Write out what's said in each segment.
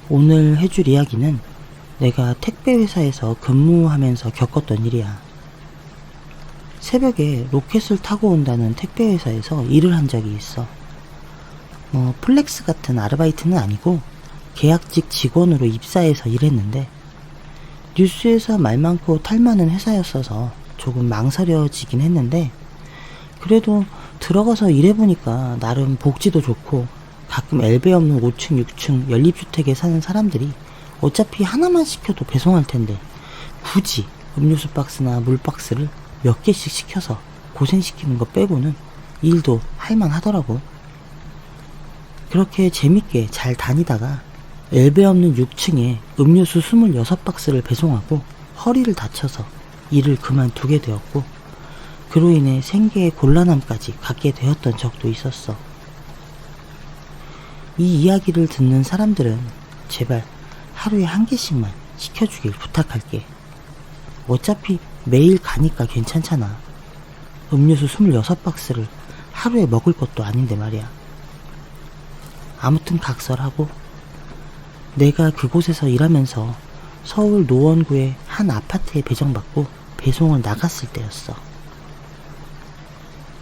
오늘 해줄 이야기는 내가 택배회사에서 근무하면서 겪었던 일이야. 새벽에 로켓을 타고 온다는 택배회사에서 일을 한 적이 있어. 플렉스 같은 아르바이트는 아니고 계약직 직원으로 입사해서 일했는데, 뉴스에서 말 많고 탈 많은 회사였어서 조금 망설여지긴 했는데, 그래도 들어가서 일해보니까 나름 복지도 좋고, 가끔 엘베 없는 5층, 6층 연립주택에 사는 사람들이 어차피 하나만 시켜도 배송할 텐데 굳이 음료수 박스나 물 박스를 몇 개씩 시켜서 고생시키는 거 빼고는 일도 할만하더라고. 그렇게 재밌게 잘 다니다가 엘베 없는 6층에 음료수 26박스를 배송하고 허리를 다쳐서 일을 그만두게 되었고, 그로 인해 생계의 곤란함까지 갖게 되었던 적도 있었어. 이 이야기를 듣는 사람들은 제발 하루에 한 개씩만 시켜주길 부탁할게. 어차피 매일 가니까 괜찮잖아. 음료수 26박스를 하루에 먹을 것도 아닌데 말이야. 아무튼 각설하고, 내가 그곳에서 일하면서 서울 노원구의 한 아파트에 배정받고 배송을 나갔을 때였어.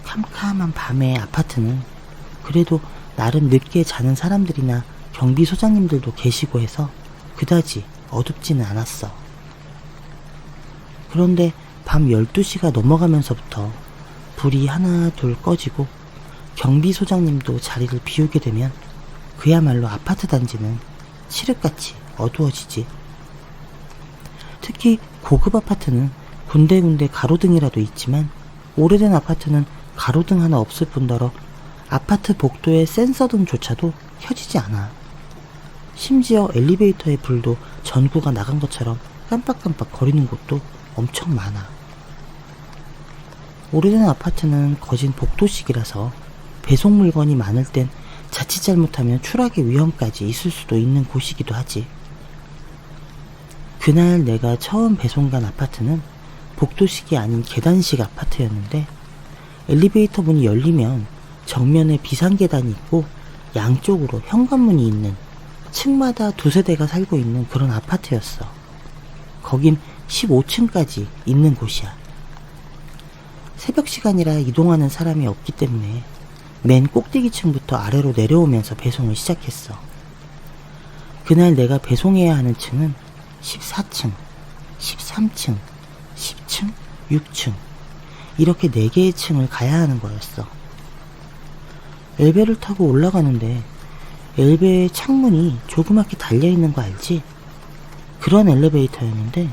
캄캄한 밤의 아파트는 그래도 나름 늦게 자는 사람들이나 경비소장님들도 계시고 해서 그다지 어둡지는 않았어. 그런데 밤 12시가 넘어가면서부터 불이 하나 둘 꺼지고 경비소장님도 자리를 비우게 되면 그야말로 아파트 단지는 칠흑같이 어두워지지. 특히 고급 아파트는 군데군데 가로등이라도 있지만, 오래된 아파트는 가로등 하나 없을 뿐더러 아파트 복도의 센서등조차도 켜지지 않아. 심지어 엘리베이터의 불도 전구가 나간 것처럼 깜빡깜빡 거리는 곳도 엄청 많아. 오래된 아파트는 거진 복도식이라서 배송 물건이 많을 땐 자칫 잘못하면 추락의 위험까지 있을 수도 있는 곳이기도 하지. 그날 내가 처음 배송 간 아파트는 복도식이 아닌 계단식 아파트였는데, 엘리베이터 문이 열리면 정면에 비상계단이 있고 양쪽으로 현관문이 있는, 층마다 두세 대가 살고 있는 그런 아파트였어. 거긴 15층까지 있는 곳이야. 새벽 시간이라 이동하는 사람이 없기 때문에 맨 꼭대기층부터 아래로 내려오면서 배송을 시작했어. 그날 내가 배송해야 하는 층은 14층, 13층, 10층, 6층 이렇게 4개의 층을 가야 하는 거였어. 엘베를 타고 올라가는데 엘베의 창문이 조그맣게 달려있는 거 알지? 그런 엘리베이터였는데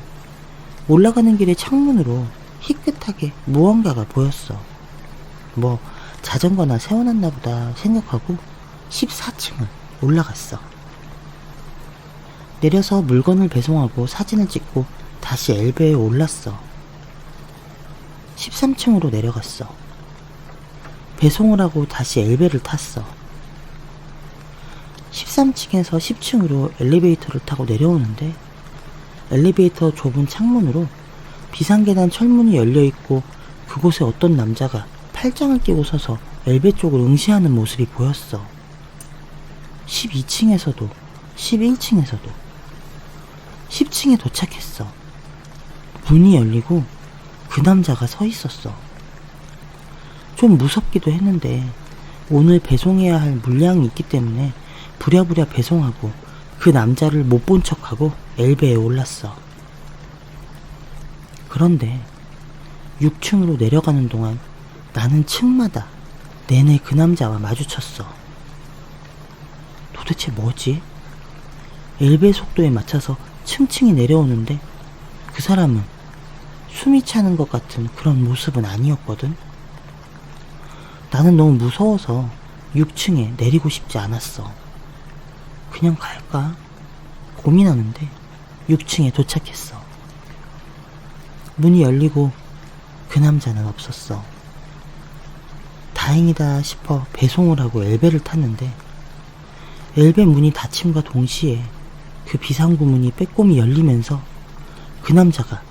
올라가는 길에 창문으로 희끗하게 무언가가 보였어. 뭐 자전거나 세워놨나 보다 생각하고 14층을 올라갔어. 내려서 물건을 배송하고 사진을 찍고 다시 엘베에 올랐어. 13층으로 내려갔어. 배송을 하고 다시 엘베를 탔어. 13층에서 10층으로 엘리베이터를 타고 내려오는데, 엘리베이터 좁은 창문으로 비상계단 철문이 열려있고 그곳에 어떤 남자가 팔짱을 끼고 서서 엘베 쪽을 응시하는 모습이 보였어. 12층에서도 11층에서도 10층에 도착했어. 문이 열리고 그 남자가 서 있었어. 좀 무섭기도 했는데 오늘 배송해야 할 물량이 있기 때문에 부랴부랴 배송하고 그 남자를 못 본 척하고 엘베에 올랐어. 그런데 6층으로 내려가는 동안 나는 층마다 내내 그 남자와 마주쳤어. 도대체 뭐지? 엘베 속도에 맞춰서 층층이 내려오는데 그 사람은 숨이 차는 것 같은 그런 모습은 아니었거든. 나는 너무 무서워서 6층에 내리고 싶지 않았어. 그냥 갈까? 고민하는데 6층에 도착했어. 문이 열리고 그 남자는 없었어. 다행이다 싶어 배송을 하고 엘베를 탔는데 엘베 문이 닫힘과 동시에 그 비상구 문이 빼꼼히 열리면서 그 남자가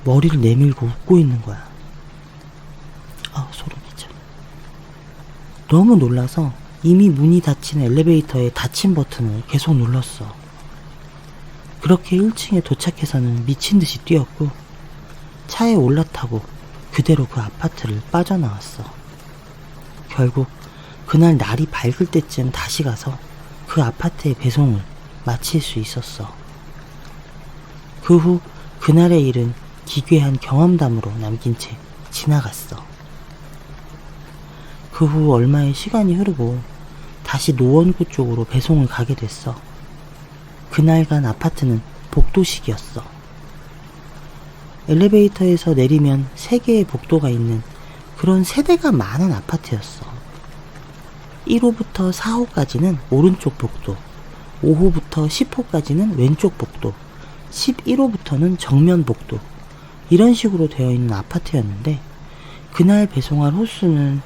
머리를 내밀고 웃고 있는 거야. 소름 끼쳐. 너무 놀라서 이미 문이 닫힌 엘리베이터의 닫힘 버튼을 계속 눌렀어. 그렇게 1층에 도착해서는 미친 듯이 뛰었고 차에 올라타고 그대로 그 아파트를 빠져나왔어. 결국 그날 날이 밝을 때쯤 다시 가서 그 아파트의 배송을 마칠 수 있었어. 그 후 그날의 일은 기괴한 경험담으로 남긴 채 지나갔어. 그 후 얼마의 시간이 흐르고 다시 노원구 쪽으로 배송을 가게 됐어. 그날 간 아파트는 복도식이었어. 엘리베이터에서 내리면 3개의 복도가 있는 그런 세대가 많은 아파트였어. 1호부터 4호까지는 오른쪽 복도, 5호부터 10호까지는 왼쪽 복도, 11호부터는 정면 복도, 이런 식으로 되어 있는 아파트였는데 그날 배송할 호수는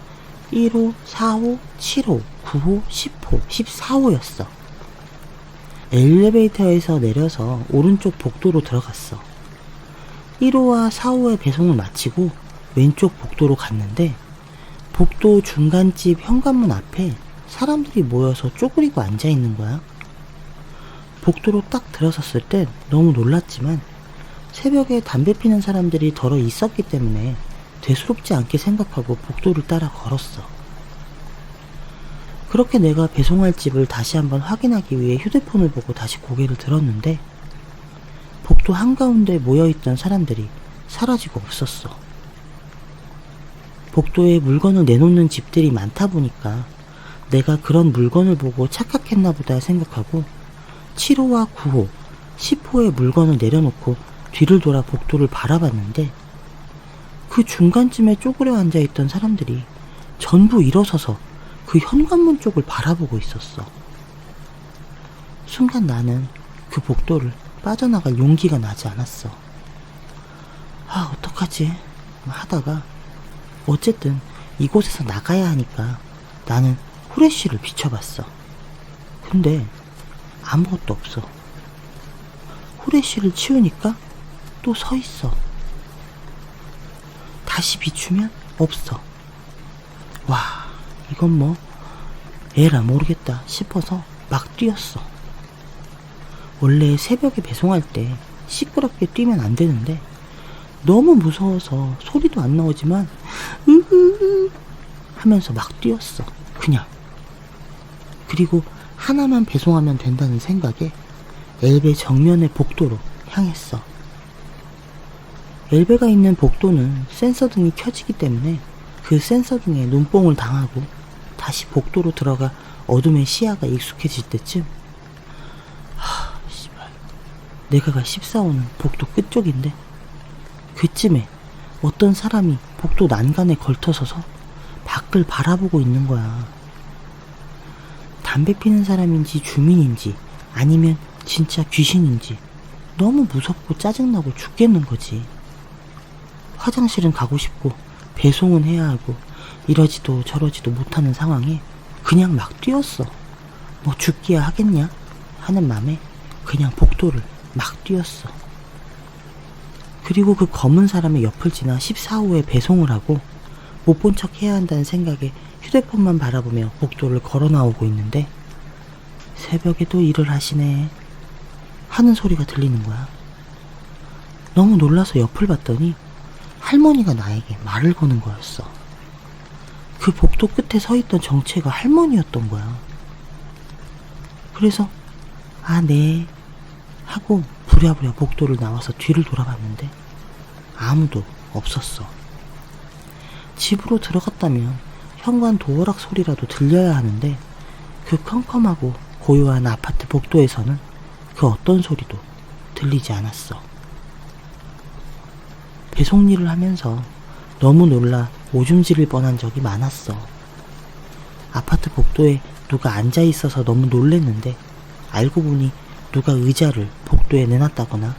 1호, 4호, 7호, 9호, 10호, 14호였어. 엘리베이터에서 내려서 오른쪽 복도로 들어갔어. 1호와 4호의 배송을 마치고 왼쪽 복도로 갔는데 복도 중간집 현관문 앞에 사람들이 모여서 쪼그리고 앉아있는 거야. 복도로 딱 들어섰을 땐 너무 놀랐지만 새벽에 담배 피는 사람들이 덜어 있었기 때문에 대수롭지 않게 생각하고 복도를 따라 걸었어. 그렇게 내가 배송할 집을 다시 한번 확인하기 위해 휴대폰을 보고 다시 고개를 들었는데 복도 한가운데 모여있던 사람들이 사라지고 없었어. 복도에 물건을 내놓는 집들이 많다 보니까 내가 그런 물건을 보고 착각했나 보다 생각하고 7호와 9호, 10호의 물건을 내려놓고 뒤를 돌아 복도를 바라봤는데 그 중간쯤에 쪼그려 앉아있던 사람들이 전부 일어서서 그 현관문 쪽을 바라보고 있었어. 순간 나는 그 복도를 빠져나갈 용기가 나지 않았어. 어떡하지? 하다가 어쨌든 이곳에서 나가야 하니까 나는 후레쉬를 비춰봤어. 근데 아무것도 없어. 후레쉬를 치우니까 또 서 있어. 다시 비추면 없어. 와, 이건 뭐 에라 모르겠다 싶어서 막 뛰었어. 원래 새벽에 배송할 때 시끄럽게 뛰면 안 되는데 너무 무서워서 소리도 안 나오지만 으흐 하면서 막 뛰었어. 그냥. 그리고 하나만 배송하면 된다는 생각에 엘베 정면의 복도로 향했어. 엘베가 있는 복도는 센서등이 켜지기 때문에 그 센서등에 눈뽕을 당하고 다시 복도로 들어가 어둠의 시야가 익숙해질 때쯤 씨발, 내가 갈 14호는 복도 끝쪽인데 그쯤에 어떤 사람이 복도 난간에 걸터서서 밖을 바라보고 있는 거야. 담배 피는 사람인지 주민인지 아니면 진짜 귀신인지 너무 무섭고 짜증나고 죽겠는 거지. 화장실은 가고 싶고 배송은 해야 하고 이러지도 저러지도 못하는 상황에 그냥 막 뛰었어. 뭐 죽기야 하겠냐 하는 맘에 그냥 복도를 막 뛰었어. 그리고 그 검은 사람의 옆을 지나 14호에 배송을 하고 못 본 척 해야 한다는 생각에 휴대폰만 바라보며 복도를 걸어 나오고 있는데 새벽에도 일을 하시네 하는 소리가 들리는 거야. 너무 놀라서 옆을 봤더니 할머니가 나에게 말을 거는 거였어. 그 복도 끝에 서 있던 정체가 할머니였던 거야. 그래서 네 하고 부랴부랴 복도를 나와서 뒤를 돌아봤는데 아무도 없었어. 집으로 들어갔다면 현관 도어락 소리라도 들려야 하는데 그 컴컴하고 고요한 아파트 복도에서는 그 어떤 소리도 들리지 않았어. 배송 일을 하면서 너무 놀라 오줌 지를 뻔한 적이 많았어. 아파트 복도에 누가 앉아있어서 너무 놀랬는데 알고 보니 누가 의자를 복도에 내놨다거나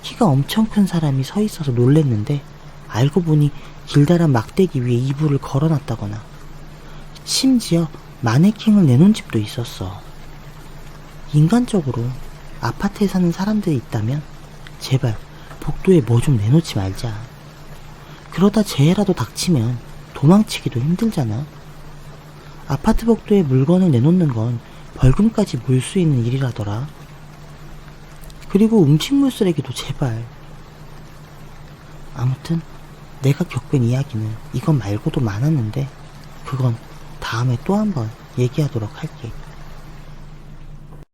키가 엄청 큰 사람이 서 있어서 놀랬는데 알고 보니 길다란 막대기 위에 이불을 걸어놨다거나 심지어 마네킹을 내놓은 집도 있었어. 인간적으로 아파트에 사는 사람들이 있다면 제발 복도에 뭐 좀 내놓지 말자. 그러다 재해라도 닥치면 도망치기도 힘들잖아. 아파트 복도에 물건을 내놓는 건 벌금까지 물 수 있는 일이라더라. 그리고 음식물 쓰레기도 제발. 아무튼 내가 겪은 이야기는 이건 말고도 많았는데 그건 다음에 또 한번 얘기하도록 할게.